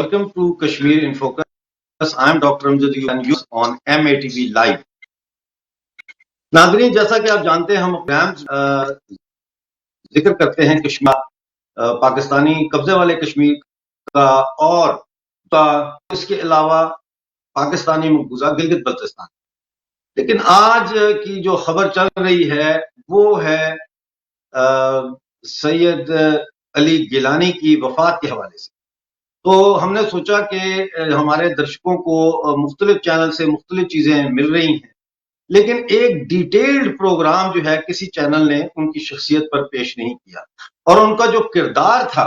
Welcome to Kashmir in Focus. I am Dr. Amjad and you on MATV Live. नाज़रीन, जैसा कि आप जानते हैं, हम प्रोग्राम जिक्र करते हैं कश्मीर, पाकिस्तानी कब्जे वाले कश्मीर का और इसके अलावा पाकिस्तानी मकबूजा गिलगित बल्तिस्तान। लेकिन आज की जो खबर चल रही है वो है सैयद अली गिलानी की वफात के हवाले से। तो हमने सोचा कि हमारे दर्शकों को मुख्तलिफ चैनल से मुख्तलिफ चीजें मिल रही हैं, लेकिन एक डिटेल्ड प्रोग्राम जो है किसी चैनल ने उनकी शख्सियत पर पेश नहीं किया, और उनका जो किरदार था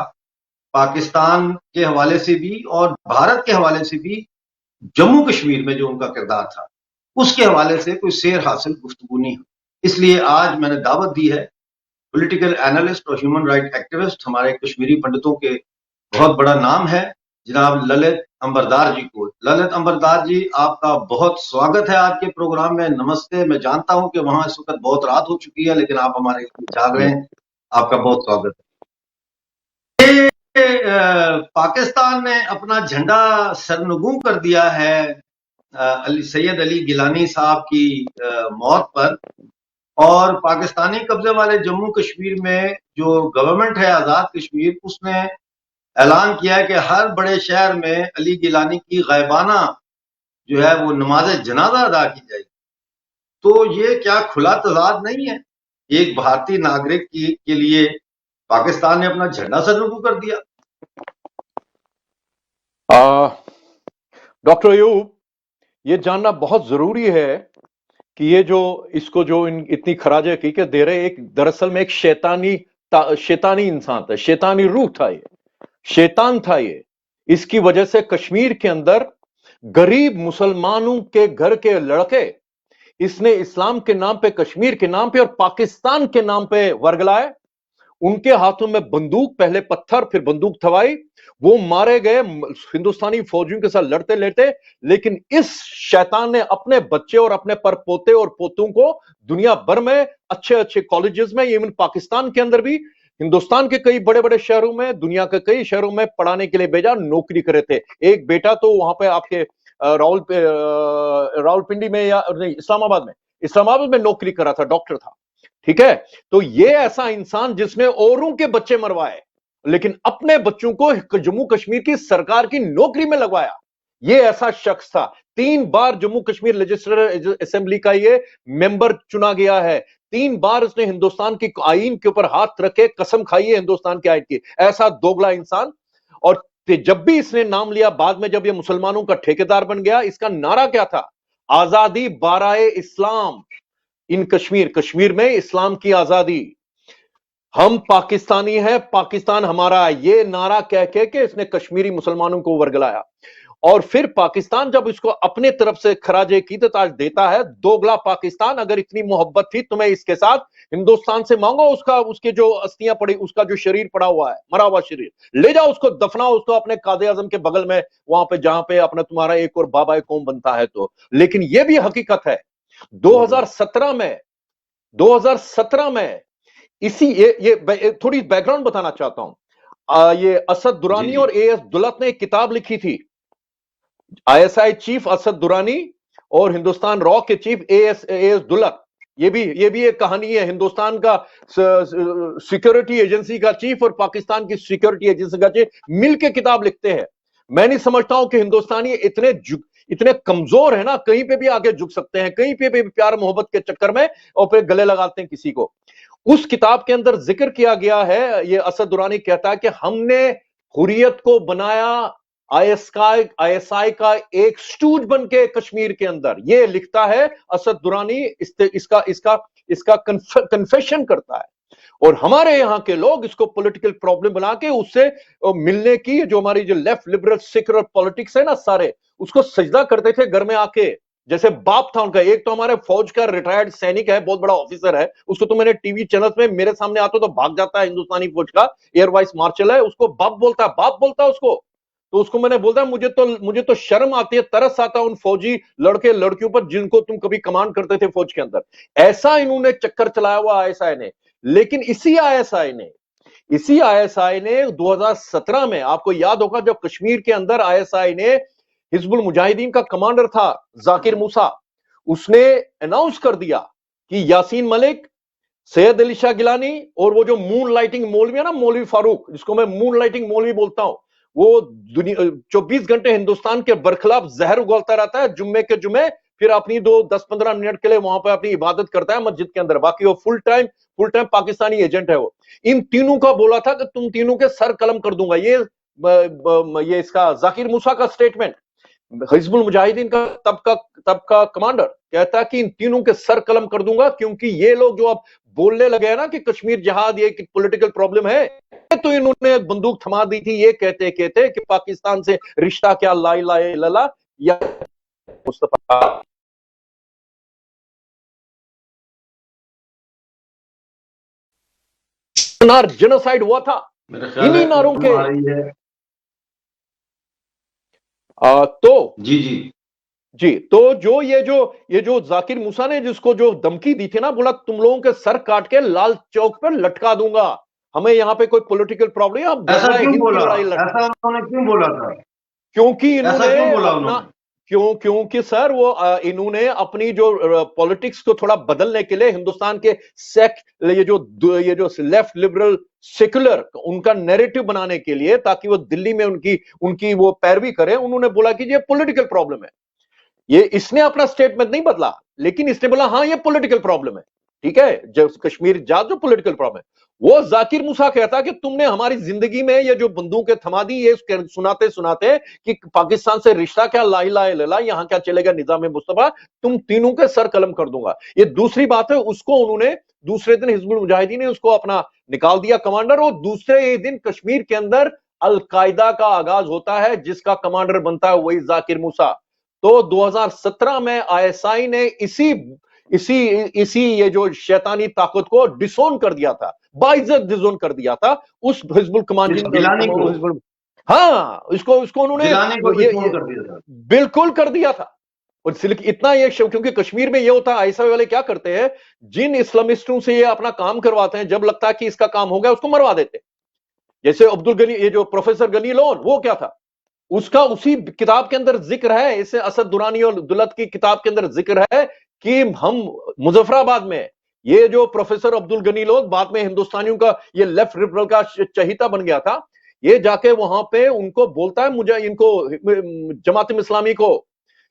पाकिस्तान के हवाले से भी और भारत के हवाले से भी, जम्मू कश्मीर में जो उनका किरदार था उसके हवाले से कोई सेर हासिल गुफ्तगू नहीं हुई। इसलिए आज मैंने दावत दी है पॉलिटिकल एनालिस्ट और ह्यूमन राइट एक्टिविस्ट, हमारे कश्मीरी पंडितों के बहुत बड़ा नाम है, जनाब ललित अंबरदार जी को। ललित अंबरदार जी, आपका बहुत स्वागत है आज के प्रोग्राम में। नमस्ते। मैं जानता हूं कि वहां इस वक्त बहुत रात हो चुकी है, लेकिन आप हमारे लिए जाग रहे हैं। आपका बहुत स्वागत है। पाकिस्तान ने अपना झंडा सरनगू कर दिया है सैयद अली गिलानी साहब की मौत पर, और पाकिस्तानी कब्जे वाले जम्मू कश्मीर में जो गवर्नमेंट है आजाद कश्मीर, उसने ऐलान किया है कि हर बड़े शहर में अली गिलानी की गायबाना जो है वो नमाज जनाजा अदा की जाएगी। तो ये क्या खुला तजाद नहीं है? एक भारतीय नागरिक के लिए पाकिस्तान ने अपना झंडा सरनगू कर दिया। डॉक्टर अयूब, ये जानना बहुत जरूरी है कि ये जो इसको जो इतनी खराज हकीकत दे रहे, एक दरअसल में एक शैतानी इंसान था, शैतानी रूह था, ये शैतान था। ये इसकी वजह से कश्मीर के अंदर गरीब मुसलमानों के घर के लड़के इसने इस्लाम के नाम पे, कश्मीर के नाम पे और पाकिस्तान के नाम पे वर्गलाए। उनके हाथों में बंदूक, पहले पत्थर फिर बंदूक थवाई, वो मारे गए हिंदुस्तानी फौजियों के साथ लड़ते लड़ते। लेकिन इस शैतान ने अपने बच्चे और अपने परपोते और पोतों को दुनिया भर में अच्छे अच्छे कॉलेजेस में, इवन पाकिस्तान के अंदर भी, हिंदुस्तान के कई बड़े बड़े शहरों में, दुनिया के कई शहरों में पढ़ाने के लिए भेजा, नौकरी करे थे। एक बेटा तो वहां पे आपके रावलपिंडी में या नहीं, इस्लामाबाद में नौकरी करा था, डॉक्टर था। ठीक है, तो ये ऐसा इंसान जिसने औरों के बच्चे मरवाए लेकिन अपने बच्चों को जम्मू कश्मीर की सरकार की नौकरी में लगवाया, ये ऐसा शख्स था। 3 बार जम्मू कश्मीर लेजिस्लेटिव असेंबली का ये मेंबर चुना गया है। 3 बार उसने हिंदुस्तान की आईन के ऊपर हाथ रखे कसम खाई है हिंदुस्तान के आईन की। ऐसा दोगला इंसान। और जब भी इसने नाम लिया, बाद में जब ये मुसलमानों का ठेकेदार बन गया, इसका नारा क्या था? आजादी बाराए इस्लाम इन कश्मीर, कश्मीर में इस्लाम की आजादी, हम पाकिस्तानी हैं, पाकिस्तान हमारा है, ये नारा कह के इसने कश्मीरी मुसलमानों को वर्गलाया। और फिर पाकिस्तान जब इसको अपने तरफ से खराज अकीदत आज देता है, दोगला पाकिस्तान, अगर इतनी मोहब्बत थी तुम्हें इसके साथ, हिंदुस्तान से मांगो उसके जो अस्थियां पड़ी, उसका जो शरीर पड़ा हुआ है, मरा हुआ शरीर, ले जाओ उसको, दफनाओ उसको अपने कादे आजम के बगल में, वहां पे जहां पे अपना तुम्हारा एक और बाबा कौम बनता है। तो लेकिन यह भी हकीकत है 2017 में इसी ये थोड़ी बैकग्राउंड बताना चाहता हूं। ये असद दुरानी और एएस दुलत ने एक किताब लिखी थी, आईएसआई चीफ असद दुरानी और हिंदुस्तान रॉ के चीफ एएस दुलत। ये भी एक कहानी है, हिंदुस्तान का सिक्योरिटी एजेंसी का चीफ और पाकिस्तान की सिक्योरिटी एजेंसी का चीफ मिलकर किताब लिखते हैं। मैं नहीं समझता हूं कि हिंदुस्तानी इतने कमजोर है ना, कहीं पे भी आगे झुक सकते हैं, कहीं पे भी प्यार मोहब्बत के चक्कर में, और फिर गले लगाते हैं किसी को। उस किताब के अंदर जिक्र किया गया है, ये असद दुरानी कहता है कि हमने हुर्रियत को बनाया आईएसआई का एक स्टूज बन के कश्मीर के अंदर। ये लिखता है असद दुरानी, इसका कन्फेशन करता है। और हमारे यहां के लोग इसको पॉलिटिकल प्रॉब्लम बना के उससे मिलने की, जो हमारी जो लेफ्ट लिबरल सेक्युलर पॉलिटिक्स है ना, सारे उसको सजदा करते थे घर में आके, जैसे बाप था उनका। एक तो हमारे फौज का रिटायर्ड सैनिक है, बहुत बड़ा ऑफिसर है, उसको तो मैंने टीवी चैनल में मेरे सामने आता तो भाग जाता है, हिंदुस्तानी फौज का एयर वाइस मार्शल है, उसको बाप बोलता है उसको। तो उसको मैंने बोलता मुझे तो शर्म आती है, तरस आता है उन फौजी लड़के लड़कियों पर जिनको तुम कभी कमांड करते थे फौज के अंदर। ऐसा इन्होंने चक्कर चलाया हुआ आईएसआई ने। लेकिन इसी आईएसआई ने इसी आईएसआई ने 2017 में, आपको याद होगा, जब कश्मीर के अंदर आईएसआई ने हिजबुल मुजाहिदीन का कमांडर था जाकिर मूसा, उसने अनाउंस कर दिया कि यासीन मलिक, सैयद अली शाह गिलानी और वो जो मून लाइटिंग मौलवी है ना, मौलवी फारूक, जिसको मैं मून लाइटिंग मौलवी बोलता हूं, वो दुनिया 24 घंटे हिंदुस्तान के बरखिलाफ जहर उगलता रहता है, जुम्मे के जुम्मे, फिर अपनी 10-15 मिनट के लिए वहां पर अपनी इबादत करता है मस्जिद के अंदर, बाकी वो फुल टाइम पाकिस्तानी एजेंट है वो। इन तीनों का बोला था कि तुम तीनों के सर कलम कर दूंगा, ये इसका जाकिर मूसा का स्टेटमेंट, हिजबुल मुजाहिदीन का तब का कमांडर कहता कि इन तीनों के सर कलम कर दूंगा, क्योंकि ये लोग जो अब बोलने लगे हैं ना कि कश्मीर जिहाद ये पॉलिटिकल प्रॉब्लम है, तो इन्होंने बंदूक थमा दी थी ये कहते कहते कि पाकिस्तान से रिश्ता क्या, ला इलाहा इल्लल्लाह या मुस्तफा। जेनोसाइड हुआ था इन्हीं नारों के। तो जी, तो ये जो जाकिर मूसा ने जिसको जो धमकी दी थी ना, बोला तुम लोगों के सर काट के लाल चौक पर लटका दूंगा, हमें यहाँ पे कोई पॉलिटिकल प्रॉब्लम है। ऐसा क्यों बोला? ऐसा उन्होंने क्यों बोला था? क्योंकि इन्होंने अपना क्योंकि सर वो इन्होंने अपनी जो पॉलिटिक्स को थोड़ा बदलने के लिए हिंदुस्तान के ये जो लेफ्ट लिबरल सेक्युलर उनका नैरेटिव बनाने के लिए, ताकि वो दिल्ली में उनकी वो पैरवी करें, उन्होंने बोला कि ये पॉलिटिकल प्रॉब्लम है। ये इसने अपना स्टेटमेंट नहीं बदला, लेकिन इसने बोला हाँ ये पॉलिटिकल प्रॉब्लम है, ठीक है, जब कश्मीर जात जो पॉलिटिकल प्रॉब्लम है। वो जाकिर मूसा कहता कि तुमने हमारी जिंदगी में ये जो बंदूकें थमा दी, ये सुनाते सुनाते कि पाकिस्तान से रिश्ता क्या, ला इलाहा इल्लल्लाह, यहां क्या चलेगा, निजाम मुस्तफा, तुम तीनों के सर कलम कर दूंगा। ये दूसरी बात है, उसको उन्होंने दूसरे दिन हिजबुल मुजाहिदीन ने उसको अपना निकाल दिया कमांडर, और दूसरे दिन कश्मीर के अंदर अलकायदा का आगाज होता है, जिसका कमांडर बनता है वही जाकिर मूसा। तो 2017 में आईएसआई ने इसी ये जो शैतानी ताकत को डिसोन कर दिया था, बाइज्जत डिसोन कर दिया था उस हिजबुल कमांडर। हाँ, इसको उन्होंने कर दिया था, बिल्कुल कर दिया था। और सिर्फ इतना ये, क्योंकि कश्मीर में ये होता है, आईएसआई वाले क्या करते हैं, जिन इस्लामिस्टों से ये अपना काम करवाते हैं, जब लगता है कि इसका काम हो गया उसको मरवा देते। जैसे अब्दुल गनी, ये जो प्रोफेसर गनी लोन, वो क्या था, उसका उसी किताब के अंदर जिक्र है, इसे असद दुरानी और दुलत की किताब के अंदर जिक्र है कि हम मुजफ्फराबाद में, ये जो प्रोफेसर अब्दुल गनी लोन बाद में हिंदुस्तानियों का ये लेफ्ट लिबरल का चहीता बन गया था, ये जाके वहां पे उनको बोलता है, मुझे इनको जमात इस्लामी को,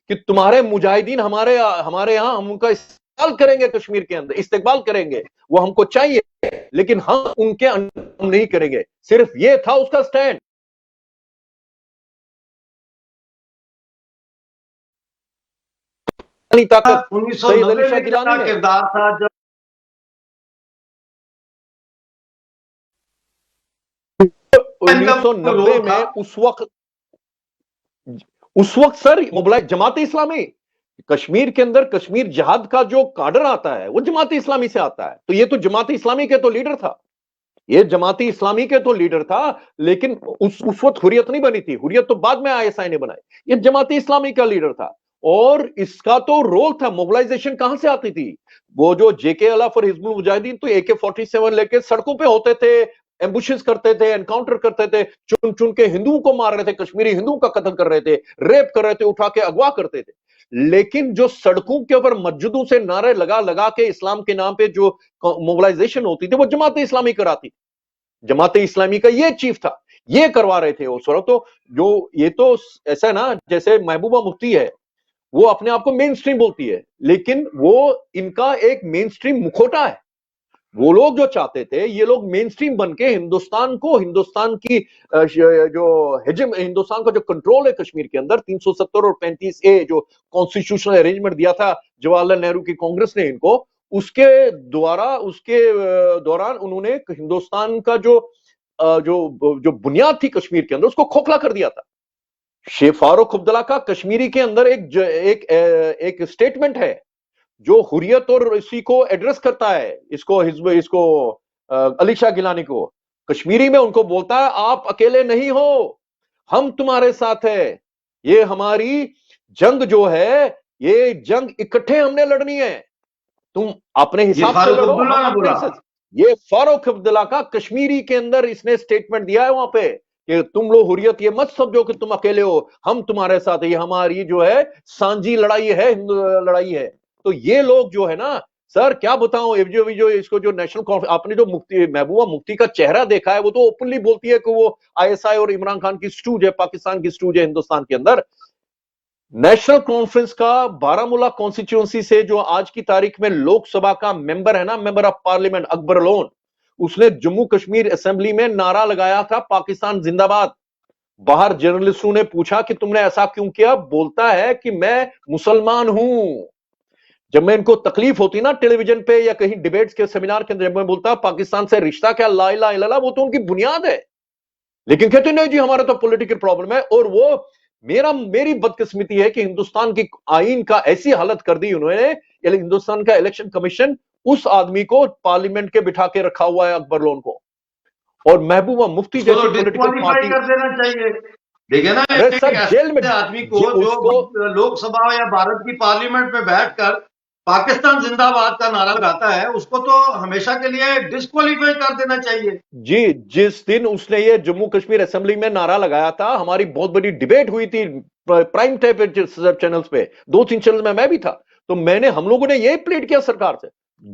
कि तुम्हारे मुजाहिदीन हमारे यहां, हम उनका इस्तेमाल करेंगे, कश्मीर के अंदर इस्तेमाल करेंगे, वो हमको चाहिए, लेकिन हम उनके अंदर नहीं करेंगे। सिर्फ ये था उसका स्टैंड। ताकत 1990 का किरदार था, जब 1990 में उस वक्त सर मोबिलाइज जमात इस्लामी, कश्मीर के अंदर कश्मीर जिहाद का जो काडर आता है वो जमात इस्लामी से आता है। तो ये तो जमात इस्लामी के तो लीडर था, ये जमाती इस्लामी के तो लीडर था, लेकिन उस वक्त हुर्रियत नहीं बनी थी, हुर्रियत तो बाद में आईएसआई ने बनाई, ये जमाती इस्लामी का लीडर था। और इसका तो रोल था, मोबिलाइजेशन कहां से आती थी, वो जो जेके अलाफ और हिजबुल मुजाहिदीन तो AK-47 लेके सड़कों पे होते थे, एम्बुशेस करते थे, एनकाउंटर करते थे, चुन चुन के हिंदुओं को मार रहे थे, कश्मीरी हिंदुओं का कत्ल कर रहे थे, रेप कर रहे थे, उठा के अगवा करते थे। लेकिन जो सड़कों के ऊपर मस्जिदों से नारे लगा लगा के इस्लाम के नाम पे जो मोबिलाइजेशन होती थी, वो जमात इस्लामी कराती, जमात इस्लामी का ये चीफ था, ये करवा रहे थे उस वक्त। तो जो ये तो ऐसा है ना, जैसे महबूबा मुफ्ती है, वो अपने आप को मेन स्ट्रीम बोलती है, लेकिन वो इनका एक मेन स्ट्रीम मुखौटा है। वो लोग जो चाहते थे, ये लोग मेन स्ट्रीम बन के हिंदुस्तान को, हिंदुस्तान की हिंदुस्तान का जो कंट्रोल है कश्मीर के अंदर, 370 और 35A जो कॉन्स्टिट्यूशनल अरेंजमेंट दिया था जवाहरलाल नेहरू की कांग्रेस ने इनको, उसके दौरान उन्होंने हिंदुस्तान का जो बुनियाद थी कश्मीर के अंदर, उसको खोखला कर दिया था। शेख फारूक अब्दुल्ला का कश्मीरी के अंदर एक स्टेटमेंट है जो हुर्रियत और इसी को एड्रेस करता है, इसको अली शाह गिलानी को, कश्मीरी में उनको बोलता है आप अकेले नहीं हो, हम तुम्हारे साथ है, ये हमारी जंग जो है, ये जंग इकट्ठे हमने लड़नी है, तुम अपने हिसाब से लड़ो। ये फारूक अब्दुल्ला का कश्मीरी के अंदर इसने स्टेटमेंट दिया है वहां पे कि तुम लोग हुर्रियत ये मत समझो कि तुम अकेले हो, हम तुम्हारे साथ है, ये हमारी जो है सांझी लड़ाई है, हिंदू लड़ाई है। तो ये लोग जो है ना सर, क्या बताऊं, जो इसको जो नेशनल कॉन्फ्रेंस, आपने जो मुफ्ती महबूबा मुफ्ती का चेहरा देखा है, वो तो ओपनली बोलती है कि वो आईएसआई और इमरान खान की स्टूज है, पाकिस्तान की स्टूज है हिंदुस्तान के अंदर। नेशनल कॉन्फ्रेंस का बारामूला कॉन्स्टिट्यूंसी से जो आज की तारीख में लोकसभा का मेंबर है ना, member of parliament Akbar loan, उसने जम्मू कश्मीर असेंबली में नारा लगाया था पाकिस्तान जिंदाबाद। बाहर जर्नलिस्टों ने पूछा कि तुमने ऐसा क्यों किया, बोलता है कि मैं मुसलमान हूं। जब मैं इनको तकलीफ होती ना टेलीविजन पे या कहीं डिबेट्स के सेमिनार के अंदर, जब मैं बोलता पाकिस्तान से रिश्ता क्या, ला इलाहा इल्लल्लाह, वो तो उनकी बुनियाद है। लेकिन कहते नहीं जी हमारा तो पॉलिटिकल प्रॉब्लम है। और वो मेरी बदकिस्मती है कि हिंदुस्तान की आईन का ऐसी हालत कर दी उन्होंने, हिंदुस्तान का इलेक्शन कमीशन उस आदमी को पार्लियामेंट के बिठा के रखा हुआ है, अकबर लोन को, और महबूबा मुफ्ती जैसी पॉलिटिकल पार्टी कर देना चाहिए। देखिए ना, सर जेल में आदमी को जो लोकसभा या भारत की पार्लियामेंट में बैठकर पाकिस्तान जिंदाबाद का नारा लगाता है, उसको तो हमेशा के लिए डिस्क्वालीफाई कर देना चाहिए। जी, जिस दिन उसने ये जम्मू कश्मीर असेंबली में नारा लगाया था, हमारी बहुत बड़ी डिबेट हुई थी प्राइम टाइम चैनल्स पे, 2-3 चैनल में मैं भी था। तो हम लोगों ने ये प्लीड किया सरकार से,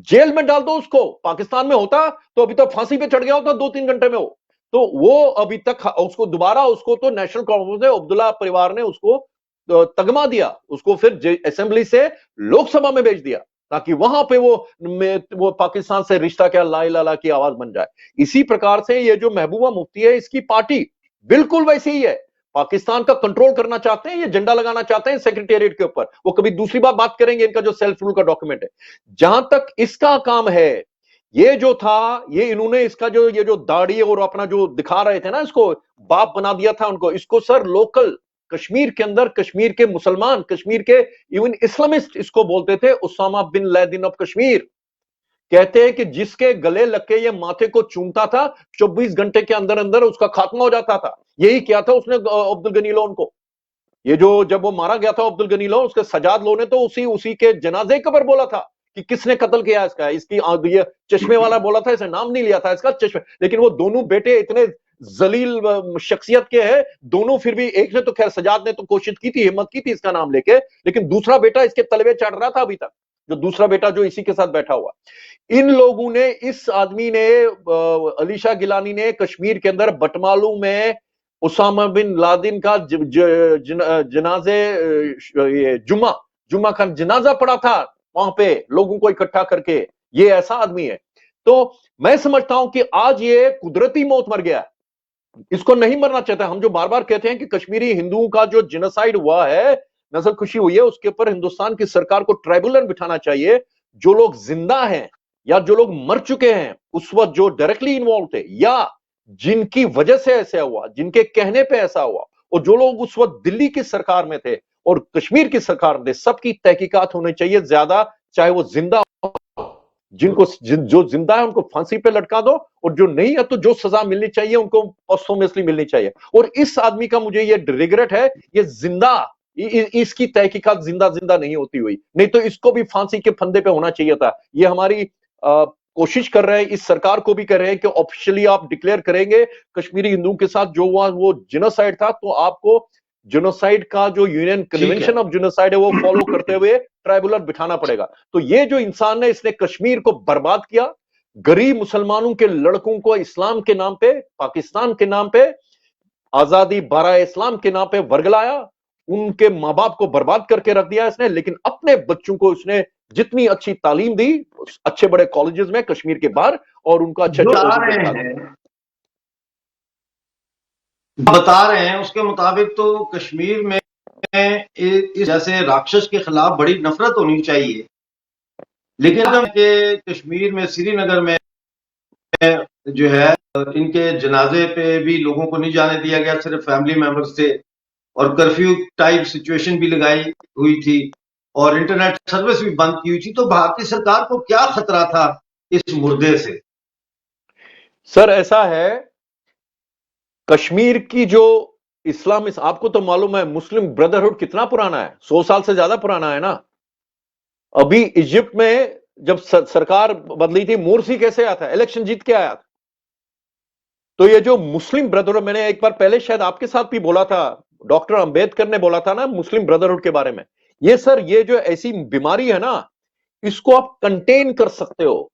जेल में डाल दो उसको। पाकिस्तान में होता तो अभी तो फांसी पे चढ़ गया होता 2-3 घंटे में हो। तो वो अभी तक उसको दोबारा, उसको तो नेशनल कॉन्फ्रेंस ने, अब्दुल्ला परिवार ने उसको तगमा दिया, उसको फिर असेंबली से लोकसभा में भेज दिया, ताकि वहां पे वो पाकिस्तान से रिश्ता क्या, ला इलाहा इल्लल्लाह की आवाज बन जाए। इसी प्रकार से ये जो महबूबा मुफ्ती है, इसकी पार्टी बिल्कुल वैसी ही है। पाकिस्तान का कंट्रोल करना चाहते हैं, ये झंडा लगाना चाहते हैं सेक्रेटेरिएट के ऊपर। वो कभी दूसरी बात करेंगे, इनका जो सेल्फ रूल का डॉक्यूमेंट है। जहां तक इसका काम है, ये जो था, ये इन्होंने इसका ये जो दाढ़ी और अपना जो दिखा रहे थे ना, इसको बाप बना दिया था उनको। इसको सर लोकल कश्मीर के अंदर, कश्मीर के मुसलमान, कश्मीर के इवन इस्लामिस्ट इसको बोलते थे Osama bin Laden of Kashmir. कहते हैं कि जिसके गले लग के ये माथे को चूमता था, 24 घंटे के अंदर अंदर उसका खात्मा हो जाता था। यही किया था उसने अब्दुल गनी लोन को। ये जो जब वो मारा गया था अब्दुल गनी लोन, उसके सजाद लोन ने तो उसी के जनाजे कबर बोला था कि किसने कत्ल किया इसका। इसकी ये चश्मे वाला बोला था, इसे नाम नहीं लिया था इसका, चश्मे। लेकिन वो दोनों बेटे इतने जलील शख्सियत के हैं दोनों, फिर भी एक ने तो खैर, सजाद ने तो कोशिश की थी, हिम्मत की थी इसका नाम लेके, लेकिन दूसरा बेटा इसके तलवे चढ़ रहा था अभी तक, जो दूसरा बेटा जो इसी के साथ बैठा हुआ। इन लोगों ने, इस आदमी ने, अली शाह गिलानी ने कश्मीर के अंदर बटमालू में उसामा बिन लादेन का जनाजे, जुम्मा का जनाजा पड़ा था वहां पे, लोगों को इकट्ठा करके। ये ऐसा आदमी है। तो मैं समझता हूं कि आज ये कुदरती मौत मर गया, इसको नहीं मरना चाहता। हम जो बार बार कहते हैं कि कश्मीरी हिंदुओं का जो जिनोसाइड हुआ है, नजर खुशी हुई है, उसके ऊपर हिंदुस्तान की सरकार को ट्राइब्यूनल बिठाना चाहिए। जो लोग जिंदा हैं या जो लोग मर चुके हैं उस वक्त, जो डायरेक्टली इन्वॉल्व थे या जिनकी वजह से ऐसा हुआ, जिनके कहने पे ऐसा हुआ, और जो लोग उस वक्त दिल्ली की सरकार में थे और कश्मीर की सरकार में थे, सबकी तहकीकात होनी चाहिए ज्यादा, चाहे वो जिंदा, जो जिंदा है उनको फांसी पे लटका दो, और जो नहीं है तो जो सजा मिलनी चाहिए उनको पोस्टुमसली मिलनी चाहिए। और इस आदमी का मुझे ये रिग्रेट है, ये जिंदा, इसकी तहकीकात जिंदा नहीं होती हुई, नहीं तो इसको भी फांसी के फंदे पे होना चाहिए था। ये हमारी कोशिश कर रहे हैं, इस सरकार को भी कर रहे हैं कि ऑफिशियली आप डिक्लेयर करेंगे कश्मीरी हिंदुओं के साथ जो हुआ वो जिनोसाइड था, तो आपको जिनोसाइड का जो यूनियन कन्वेंशन ऑफ जिनोसाइड है वो फॉलो करते हुए ट्राइब्यूनल बिठाना पड़ेगा। तो ये जो इंसान ने, इसने कश्मीर को बर्बाद किया, गरीब मुसलमानों के लड़कों को इस्लाम के नाम पे, पाकिस्तान के नाम पे, आजादी बारा इस्लाम के नाम पे वर्गलाया, उनके मां बाप को बर्बाद करके रख दिया इसने। लेकिन अपने बच्चों को उसने जितनी अच्छी तालीम दी, अच्छे बड़े कॉलेजेस में कश्मीर के बाहर, और उनका अच्छा बता रहे हैं उसके मुताबिक तो कश्मीर में इस जैसे राक्षस के खिलाफ बड़ी नफरत होनी चाहिए। लेकिन के कश्मीर में, श्रीनगर में जो है, इनके जनाजे पे भी लोगों को नहीं जाने दिया गया, सिर्फ फैमिली मेंबर्स थे, और कर्फ्यू टाइप सिचुएशन भी लगाई हुई थी, और इंटरनेट सर्विस भी बंद की हुई थी। तो भारतीय सरकार को क्या खतरा था इस मुर्दे से? सर ऐसा है, कश्मीर की जो इस्लामिस्ट, आपको तो मालूम है मुस्लिम ब्रदरहुड कितना पुराना है, 100 साल से ज्यादा पुराना है ना। अभी इजिप्ट में जब सरकार बदली थी, मोर्सी कैसे आया था, इलेक्शन जीत के आया था। तो ये जो मुस्लिम ब्रदरहुड, मैंने एक बार पहले शायद आपके साथ भी बोला था, डॉक्टर अंबेडकर ने बोला था ना मुस्लिम ब्रदरहुड के बारे में, ये सर, ये जो ऐसी बीमारी है ना, इसको आप कंटेन कर सकते हो,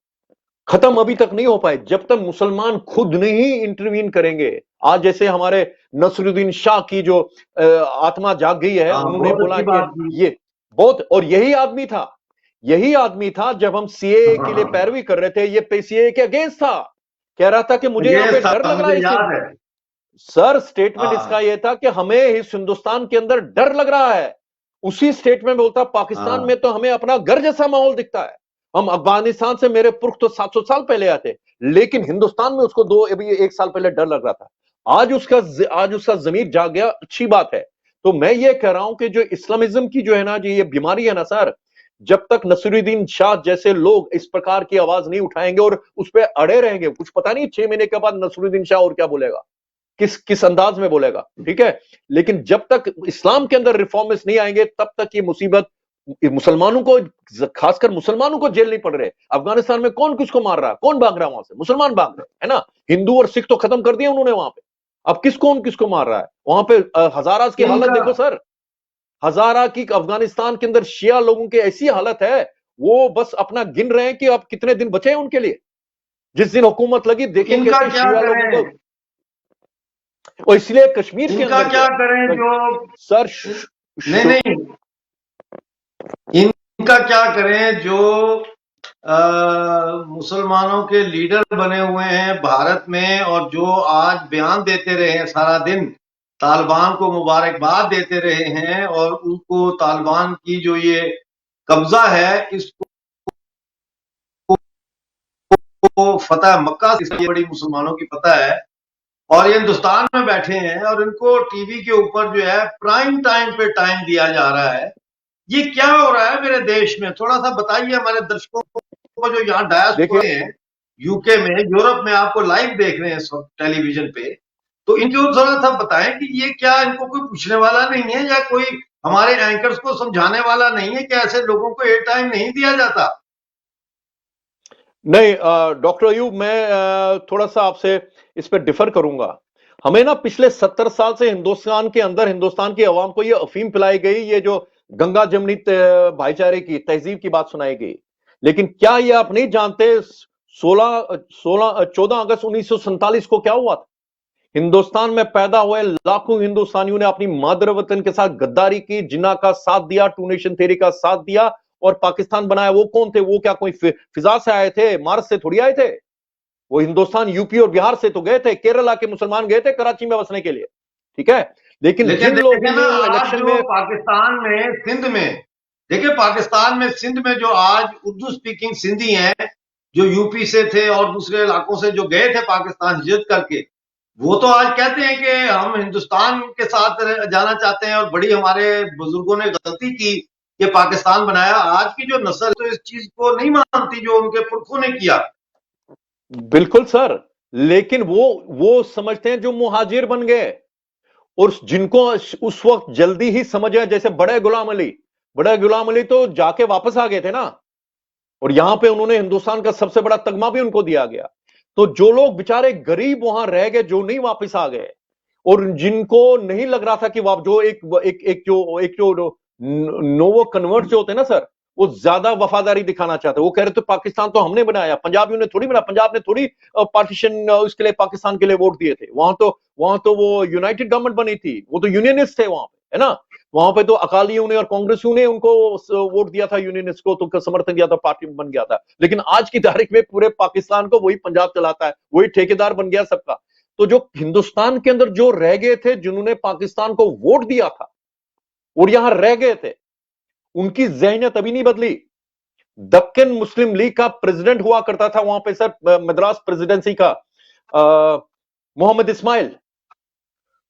खत्म अभी तक नहीं हो पाए जब तक मुसलमान खुद नहीं इंटरवीन करेंगे। आज जैसे हमारे नसरुद्दीन शाह की जो आत्मा जाग गई है, हाँ, उन्होंने बहुत बोला अच्छी कि बात की। ये बहुत, और यही आदमी था जब हम सीएए के लिए हाँ, पैरवी कर रहे थे, ये सीएए के अगेंस्ट था, कह रहा था कि मुझे यहां ये पे था, डर लग रहा मुझे है। याद है। सर स्टेटमेंट इसका हाँ यह था कि हमें इस हिंदुस्तान के अंदर डर लग रहा है। उसी स्टेटमेंट में बोलता पाकिस्तान हाँ में तो हमें अपना घर जैसा माहौल दिखता है, हम अफगानिस्तान से मेरे पुरख तो 700 साल पहले आते, लेकिन हिंदुस्तान में उसको अभी 1 साल पहले डर लग रहा था। आज उसका जमीर जाग गया, अच्छी बात है। तो मैं ये कह रहा हूं कि जो इस्लामिज्म की जो है ना, जो ये बीमारी है ना सर, जब तक नसीरुद्दीन शाह जैसे लोग इस प्रकार की आवाज नहीं उठाएंगे और उस पर अड़े रहेंगे, कुछ पता नहीं 6 महीने के बाद नसीरुद्दीन शाह और क्या बोलेगा, किस किस अंदाज में बोलेगा, ठीक है। लेकिन जब तक इस्लाम के अंदर रिफॉर्मिस्ट नहीं आएंगे, तब तक ये मुसीबत मुसलमानों को, खासकर मुसलमानों को जेल नहीं पड़ रहे। अफगानिस्तान में कौन किसको मार रहा है, कौन भाग रहा है वहां से, मुसलमान भाग रहे हैं, है ना। हिंदू और सिख तो खत्म कर दिया उन्होंने वहां पे, अब कौन किसको मार रहा है वहां पे। हजारास की हालत इनका देखो सर, हजारा की अफगानिस्तान के अंदर शिया लोगों की ऐसी हालत है, वो बस अपना गिन रहे हैं कि अब कितने दिन बचे हैं उनके लिए। जिस दिन हुकूमत लगी, देखें इनका कैसे क्या शिया लोगों को, करें, और इसलिए कश्मीर के इनका अंदर क्या जो करें है जो सर, नहीं नहीं, इनका क्या करें जो मुसलमानों के लीडर बने हुए हैं भारत में, और जो आज बयान देते रहे हैं सारा दिन, तालिबान को मुबारकबाद देते रहे हैं, और उनको तालिबान की जो ये कब्जा है, इसको फतह मक्का इसकी बड़ी मुसलमानों की फतह है, और ये हिंदुस्तान में बैठे हैं और इनको टीवी के ऊपर जो है प्राइम टाइम पे टाइम दिया जा रहा है। ये क्या हो रहा है मेरे देश में, थोड़ा सा बताइए हमारे दर्शकों को जो यहाँ देखिए। डायस्पोरा हैं, यूके में, यूरोप में, आपको लाइव देख रहे हैं इस वक्त टेलीविजन पे, तो इनको थोड़ा सा बताएं कि ये क्या, इनको कोई पूछने वाला नहीं है, या कोई हमारे एंकर्स को समझाने वाला नहीं है कि ऐसे लोगों को एयर टाइम नहीं दिया जाता। नहीं डॉक्टर अयूब, मैं थोड़ा सा आपसे इस पर डिफर करूंगा। हमें ना पिछले 70 साल से हिंदुस्तान के अंदर, हिंदुस्तान की आवाम को ये अफीम पिलाई गई, ये जो गंगा जमनी भाईचारे की तहजीब की बात सुनाई गई। लेकिन क्या ये आप नहीं जानते 14 अगस्त 1947 को क्या हुआ था? हिंदुस्तान में पैदा हुए लाखों हिंदुस्तानियों ने अपनी मादर वतन के साथ गद्दारी की, जिन्ना का साथ दिया, टू नेशन थ्योरी का साथ दिया और पाकिस्तान बनाया। वो कौन थे? वो क्या कोई फिजा से आए थे? मार्स से थोड़ी आए थे। वो हिंदुस्तान यूपी और बिहार से तो गए थे, केरला के मुसलमान गए थे कराची में बसने के लिए, ठीक है। लेकिन लेकिन जिन लोगों देखें ना, ने वो आज इलेक्शन जो में, पाकिस्तान में सिंध में, देखिए पाकिस्तान में सिंध में जो आज उर्दू स्पीकिंग सिंधी हैं, जो यूपी से थे और दूसरे इलाकों से जो गए थे पाकिस्तान हिजरत करके, वो तो आज कहते हैं कि हम हिंदुस्तान के साथ जाना चाहते हैं और बड़ी हमारे बुजुर्गों ने गलती की कि पाकिस्तान बनाया। आज की जो नस्ल तो इस चीज को नहीं मानती जो उनके पुरखों ने किया। बिल्कुल सर, लेकिन वो समझते हैं जो मुहाजिर बन गए, और जिनको उस वक्त जल्दी ही समझ आया, जैसे बड़े गुलाम अली तो जाके वापस आ गए थे ना, और यहां पे उन्होंने हिंदुस्तान का सबसे बड़ा तगमा भी उनको दिया गया। तो जो लोग बेचारे गरीब वहां रह गए, जो नहीं वापस आ गए, और जिनको नहीं लग रहा था कि वाप जो एक जो नोवो कन्वर्ट जो होते हैं ना सर, वो ज्यादा वफादारी दिखाना चाहते हैं। वो कह रहे थे पाकिस्तान तो हमने बनाया, पंजाबियों ने थोड़ी बनाया, पंजाब ने थोड़ी पार्टीशन उसके लिए पाकिस्तान के लिए वोट दिए थे। वहां तो वो यूनाइटेड गवर्नमेंट बनी थी, वो तो यूनियनिस्ट थे वहां पे, है ना। वहां पे तो अकालियों ने और कांग्रेसियों ने उनको वोट दिया था, यूनियनिस्ट को तो समर्थन दिया था, पार्टी बन गया था। लेकिन आज की तारीख में पूरे पाकिस्तान को वही पंजाब चलाता है, वही ठेकेदार बन गया सबका। तो जो हिंदुस्तान के अंदर जो रह गए थे, जिन्होंने पाकिस्तान को वोट दिया था और यहां रह गए थे, उनकी जहनियत अभी नहीं बदली। दक्कन मुस्लिम लीग का प्रेसिडेंट हुआ करता था वहां पे सर, मद्रास प्रेसिडेंसी का मोहम्मद इस्माइल,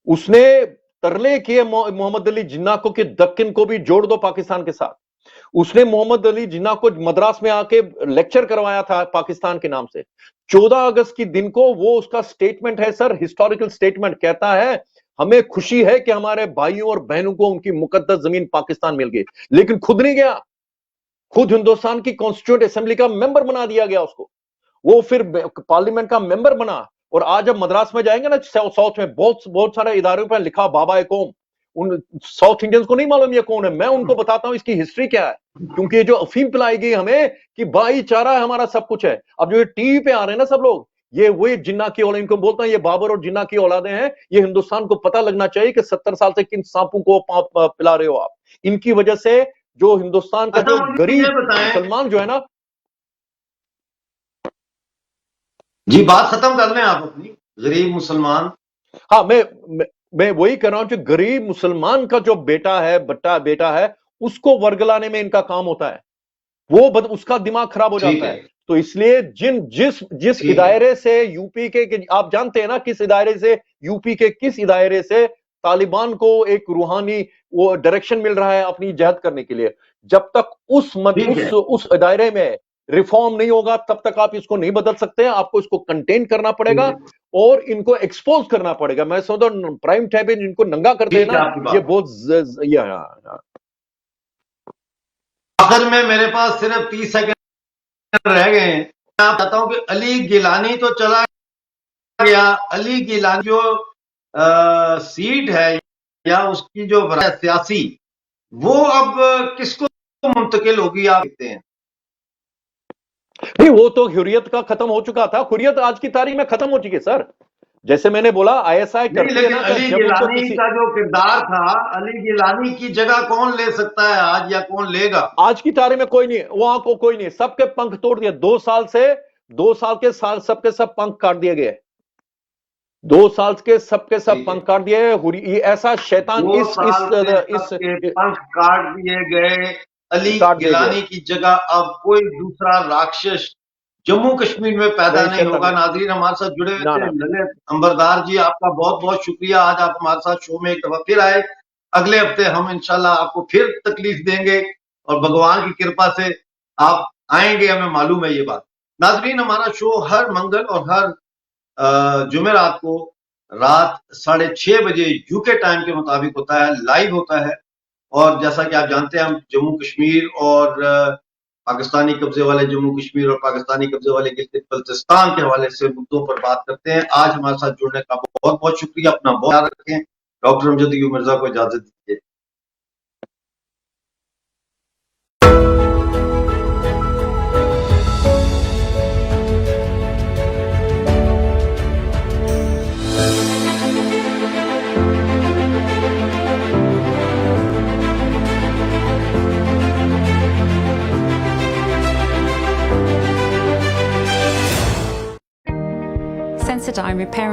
उसने तरले किए मोहम्मद अली जिन्ना को कि दक्कन को भी जोड़ दो पाकिस्तान के साथ। उसने मोहम्मद अली जिन्ना को मद्रास में आके लेक्चर करवाया था पाकिस्तान के नाम से। 14 अगस्त की दिन को वो उसका स्टेटमेंट है सर, हिस्टोरिकल स्टेटमेंट, कहता है हमें खुशी है कि हमारे भाइयों और बहनों को उनकी मुकद्दस जमीन पाकिस्तान मिल गई, लेकिन खुद नहीं गया। खुद हिंदुस्तान की कॉन्स्टिट्यूंट असेंबली का मेंबर बना दिया गया उसको, वो फिर पार्लियामेंट का मेंबर बना। और आज जब मद्रास में जाएंगे ना साउथ में, बहुत सारे इदारों पर लिखा बाबा ए कौम, उन साउथ इंडियंस को नहीं मालूम ये कौन है। मैं उनको बताता हूं इसकी हिस्ट्री क्या है, क्योंकि ये जो अफीम पिलाई गई हमें कि भाईचारा है हमारा सब कुछ है। अब जो ये टीवी पे आ रहे हैं ना सब लोग, ये वही जिन्ना की औलाद, इनको बोलता हूं ये बाबर और जिन्ना की औलादे हैं। ये हिंदुस्तान को पता लगना चाहिए कि 70 साल से किन सांपों को पिला रहे हो आप। इनकी वजह से जो हिंदुस्तान का जो गरीब मुसलमान जो है ना, जी बात खत्म कर लें आप अपनी, गरीब मुसलमान। हाँ, मैं वही कह रहा हूं कि गरीब मुसलमान का जो बेटा है उसको वर्गलाने में इनका काम होता है, उसका दिमाग खराब हो जाता है। तो इसलिए जिस इदारे से यूपी के आप जानते हैं ना, किस इदारे से यूपी के किस इदारे से तालिबान को एक रूहानी वो डायरेक्शन मिल रहा है अपनी जहद करने के लिए। जब तक उस दायरे में रिफॉर्म नहीं होगा तब तक आप इसको नहीं बदल सकते हैं। आपको इसको कंटेन करना पड़ेगा और इनको एक्सपोज करना पड़ेगा। मैं समझता हूं प्राइम टाइम पे इनको नंगा कर देना ये बहुत आखिर में मेरे पास सिर्फ 30 सेकंड रह गए हैं। मैं आप बताता हूं कि अली गिलानी तो चला गया, अली गिलानी जो सीट है या उसकी जो सियासी, वो अब किसको मुंतकिल होगी आप कहते हैं? नहीं, वो तो हुर्रियत का खत्म हो चुका था। हुर्रियत आज की तारीख में खत्म हो चुकी है सर। जैसे मैंने बोला आईएसआई करती है ना, अली गिलानी का जो किरदार था, अली गिलानी की जगह कौन ले सकता है आज, या कौन लेगा? आज की तारीख में कोई नहीं, वहां को कोई नहीं। सबके पंख तोड़ दिए 2 साल के सबके सब पंख काट दिए गए। 2 साल के सबके सब पंख काट दिए। ऐसा शैतान इस पंख काट दिए गए। अली गिलानी की जगह अब कोई दूसरा राक्षस जम्मू कश्मीर में पैदा नहीं होगा। नाज़रीन हमारे साथ जुड़े हुए थे, ललित अंबरदार जी, आपका बहुत बहुत शुक्रिया। आज आप हमारे साथ शो में एक दफा फिर आए। अगले हफ्ते हम इंशाल्लाह आपको फिर तकलीफ देंगे और भगवान की कृपा से आप आएंगे, हमें मालूम है ये बात। नाज़रीन हमारा शो हर मंगल और हर जुमेरात को रात 6:30 बजे यूके टाइम के मुताबिक होता है, लाइव होता है। और जैसा कि आप जानते हैं हम जम्मू कश्मीर और पाकिस्तानी कब्जे वाले जम्मू कश्मीर और पाकिस्तानी कब्जे वाले गिलगित बल्तिस्तान के हवाले से मुद्दों पर बात करते हैं। आज हमारे साथ जुड़ने का बहुत बहुत शुक्रिया। अपना बहुत ख्याल रखें। डॉक्टर अमजद अयूब मिर्जा को इजाजत दीजिए। Sensodyne repair